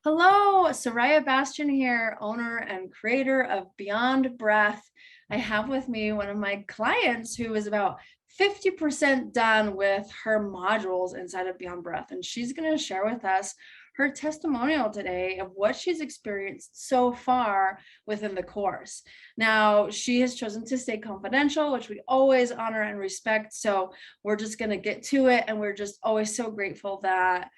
Hello, Sariah Bastian here, owner and creator of Beyond Breath. I have with me one of my clients who is about 50% done with her modules inside of Beyond Breath, and she's going to share with us her testimonial today of what she's experienced so far within the course. Now, she has chosen to stay confidential, which we always honor and respect. So we're just going to get to it, and we're just always so grateful that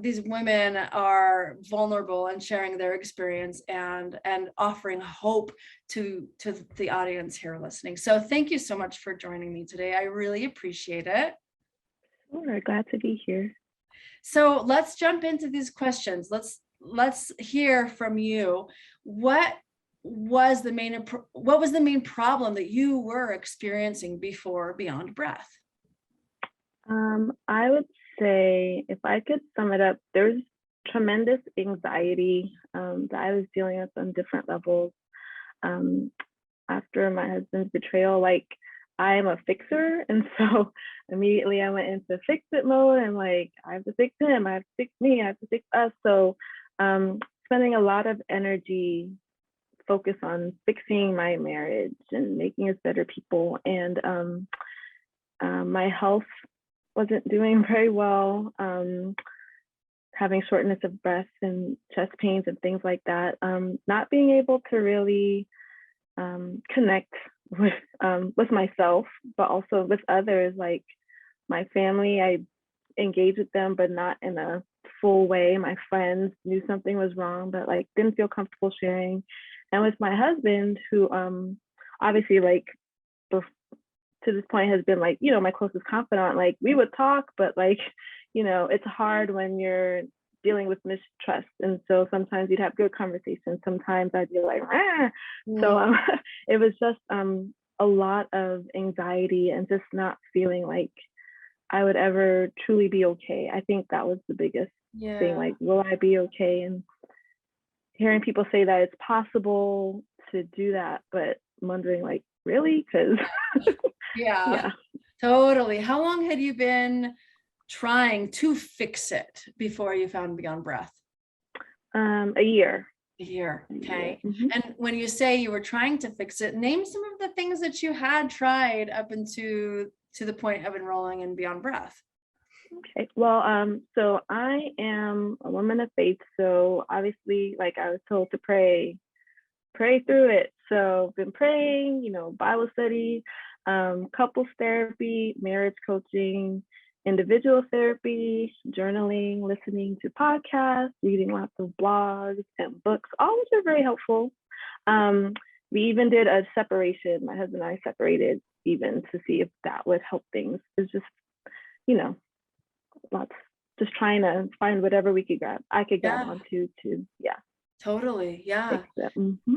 these women are vulnerable and sharing their experience and offering hope to the audience here listening. So thank you so much for joining me today. I really appreciate it. Sure, glad to be here. So let's jump into these questions. Let's hear from you. What was the main problem that you were experiencing before Beyond Breath? I would say if I could sum it up, there's tremendous anxiety that I was dealing with on different levels. After my husband's betrayal, like I am a fixer. And so immediately I went into fix it mode and like, I have to fix him, I have to fix me, I have to fix us. So spending a lot of energy focused on fixing my marriage and making us better people. And my health wasn't doing very well, having shortness of breath and chest pains and things like that. Not being able to really connect with myself, but also with others, like my family. I engaged with them, but not in a full way. My friends knew something was wrong, but like didn't feel comfortable sharing. And with my husband, who obviously like to this point has been like, my closest confidant, like we would talk, but like, it's hard when you're dealing with mistrust. And so sometimes you'd have good conversations. Sometimes I'd be like, ah. So it was just a lot of anxiety and just not feeling like I would ever truly be okay. I think that was the biggest thing. Like, will I be okay? And hearing people say that it's possible to do that, but I'm wondering like, really? Because yeah, totally. How long had you been trying to fix it before you found Beyond Breath? A year. A year. Okay. Mm-hmm. And when you say you were trying to fix it, name some of the things that you had tried up into the point of enrolling in Beyond Breath. Okay. Well, so I am a woman of faith. So obviously, like I was told to pray through it. So I've been praying, Bible study, couples therapy, marriage coaching, individual therapy, journaling, listening to podcasts, reading lots of blogs and books, all which are very helpful. We even did a separation. My husband and I separated even to see if that would help things. It's just, lots, just trying to find whatever I could grab onto to, Totally. Yeah. Mm-hmm.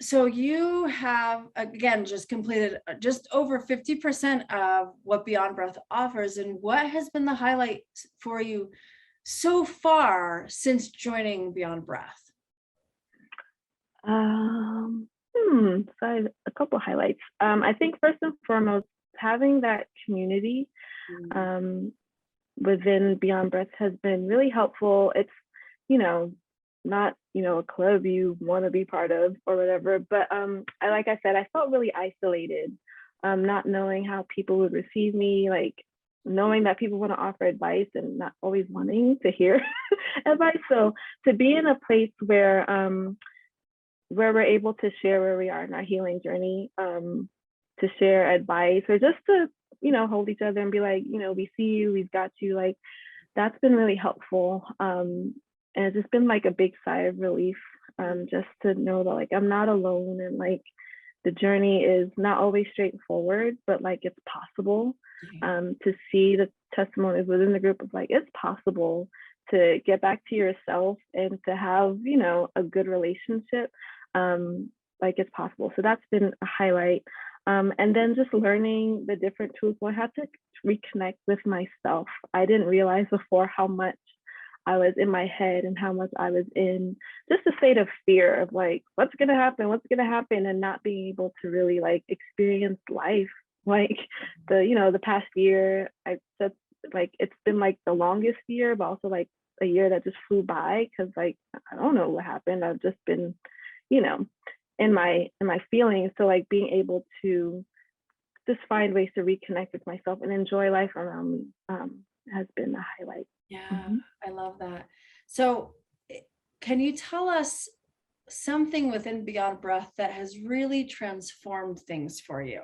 So you have, again, just completed just over 50% of what Beyond Breath offers. And what has been the highlight for you so far since joining Beyond Breath? So I have a couple highlights. I think first and foremost, having that community within Beyond Breath has been really helpful. It's, not, a club you want to be part of or whatever, but like I said, I felt really isolated, not knowing how people would receive me, like knowing that people want to offer advice and not always wanting to hear advice. So to be in a place where we're able to share where we are in our healing journey, to share advice or just to, hold each other and be like, we see you, we've got you, like that's been really helpful. And it's just been like a big sigh of relief, just to know that like I'm not alone and like the journey is not always straightforward, but like it's possible. To see the testimonies within the group of like it's possible to get back to yourself and to have, a good relationship. Like it's possible. So that's been a highlight. And then just learning the different tools. I had to reconnect with myself. I didn't realize before how much I was in my head and how much I was in just a state of fear of like, what's going to happen, and not being able to really like experience life. Like the past year, I said, like, it's been like the longest year, but also like a year that just flew by because like I don't know what happened. I've just been, you know, in my feelings. So like being able to just find ways to reconnect with myself and enjoy life around me has been a highlight. Yeah, I love that. So can you tell us something within Beyond Breath that has really transformed things for you?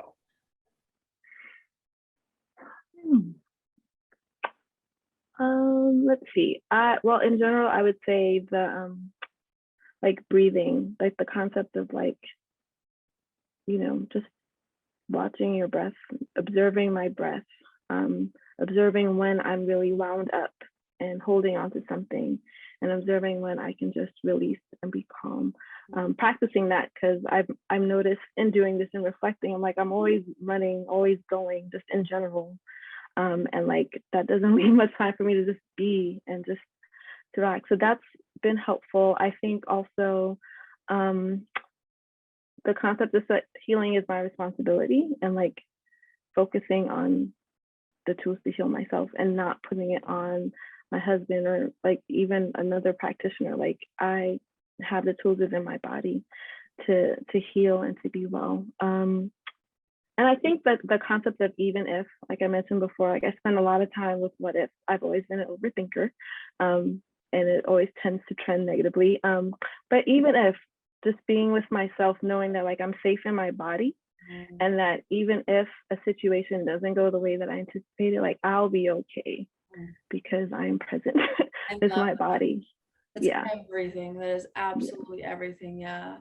Let's see. Well, in general, I would say the like breathing, like the concept of like, you know, just watching your breath, observing my breath, observing when I'm really wound up and holding on to something, and observing when I can just release and be calm. Practicing that because I've noticed in doing this and reflecting, I'm like I'm always running, always going, just in general, and like that doesn't leave much time for me to just be and just to relax. So that's been helpful. I think also the concept is that healing is my responsibility, and like focusing on the tools to heal myself and not putting it on my husband or like even another practitioner. Like I have the tools within my body to heal and to be well. And I think that the concept of even if, like I mentioned before, like I spend a lot of time with what if. I've always been an overthinker, and it always tends to trend negatively. But even if, just being with myself, knowing that like I'm safe in my body, and that even if a situation doesn't go the way that I anticipated, like I'll be okay because I'm present with my body. That's everything. That is absolutely everything. Yeah.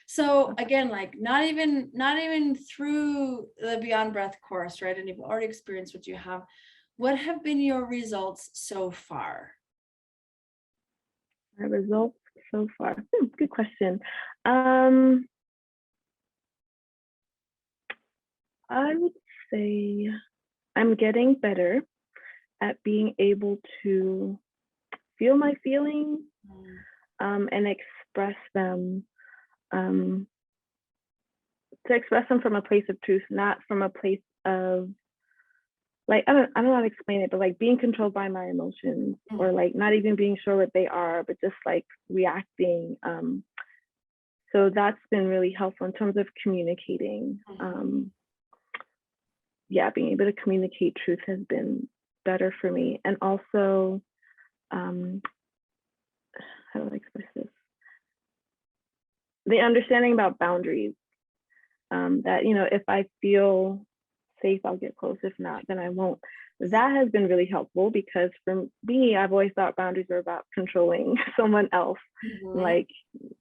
So again, like not even through the Beyond Breath course, right? And you've already experienced what you have. What have been your results so far? My results so far. Good question. I would say I'm getting better at being able to feel my feelings and express them, to express them from a place of truth, not from a place of like I don't know how to explain it, but like being controlled by my emotions, or like not even being sure what they are, but just like reacting. So that's been really helpful in terms of communicating. Being able to communicate truth has been better for me. And also, how do I express this? The understanding about boundaries, that, you know, if I feel safe, I'll get close. If not, then I won't. That has been really helpful because for me, I've always thought boundaries are about controlling someone else. Like,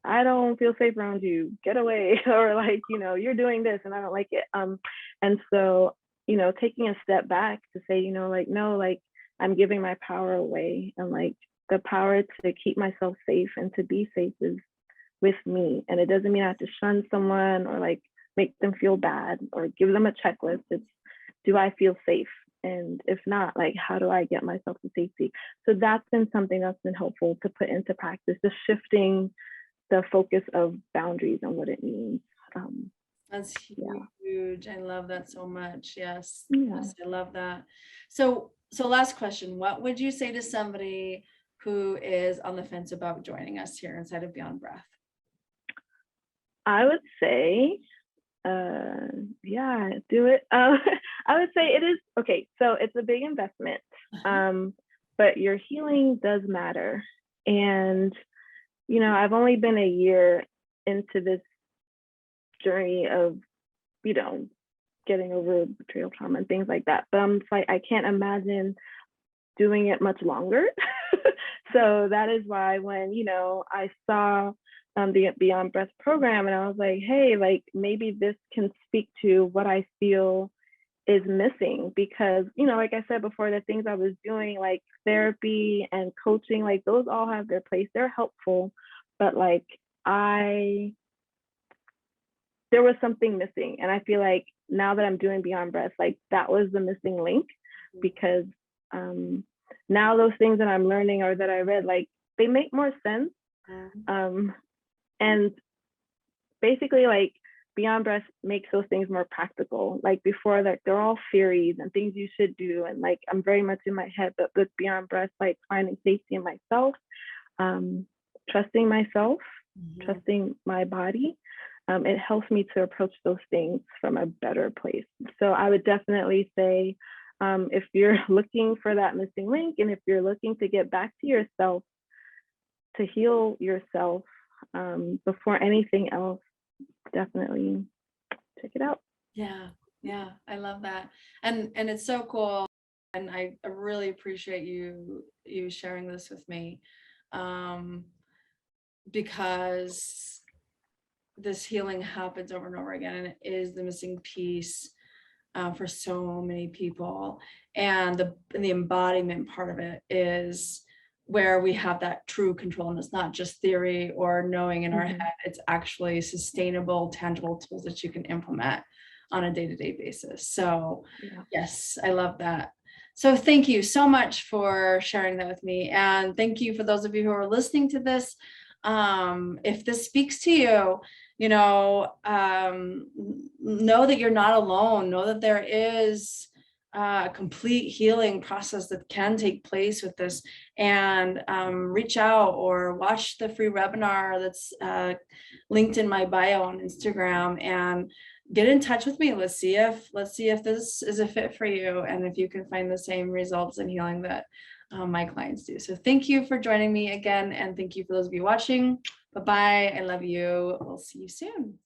I don't feel safe around you, get away, or like, you know, you're doing this and I don't like it. And so, you know, taking a step back to say, you know, like, no, like I'm giving my power away, and like the power to keep myself safe and to be safe is with me. And it doesn't mean I have to shun someone or like make them feel bad or give them a checklist. It's, do I feel safe? And if not, like, how do I get myself to safety? So that's been something that's been helpful to put into practice, just shifting the focus of boundaries and what it means. That's huge. I love that so much. Yes. Yes, I love that. So last question, what would you say to somebody who is on the fence about joining us here inside of Beyond Breath? I would say, do it. I would say it is, okay, so it's a big investment, but your healing does matter. And, you know, I've only been a year into this journey of, you know, getting over betrayal trauma and things like that, but I'm like, I can't imagine doing it much longer. So that is why when, you know, I saw the Beyond Breath program, and I was like, hey, like maybe this can speak to what I feel is missing, because, you know, like I said before, the things I was doing, like therapy and coaching, like those all have their place, they're helpful, but like there was something missing. And I feel like now that I'm doing Beyond Breath, like that was the missing link, because now those things that I'm learning or that I read, like they make more sense. And basically, like Beyond Breath makes those things more practical. Like before, like they're all theories and things you should do, and like I'm very much in my head. But with Beyond Breath, like finding safety in myself, trusting myself, trusting my body, it helps me to approach those things from a better place. So I would definitely say, if you're looking for that missing link, and if you're looking to get back to yourself, to heal yourself, before anything else, definitely check it out. Yeah, I love that. And it's so cool. And I really appreciate you sharing this with me. Because this healing happens over and over again, and it is the missing piece for so many people. And the embodiment part of it is where we have that true control, and it's not just theory or knowing in our head. It's actually sustainable, tangible tools that you can implement on a day-to-day basis. So yes, I love that. So thank you so much for sharing that with me. And thank you for those of you who are listening to this. If this speaks to you, know that you're not alone. Know that there is a complete healing process that can take place with this, and reach out or watch the free webinar that's linked in my bio on Instagram, and get in touch with me. Let's see if this is a fit for you, and if you can find the same results in healing that my clients do. So thank you for joining me again, and thank you for those of you watching. Bye-bye. I love you. We'll see you soon.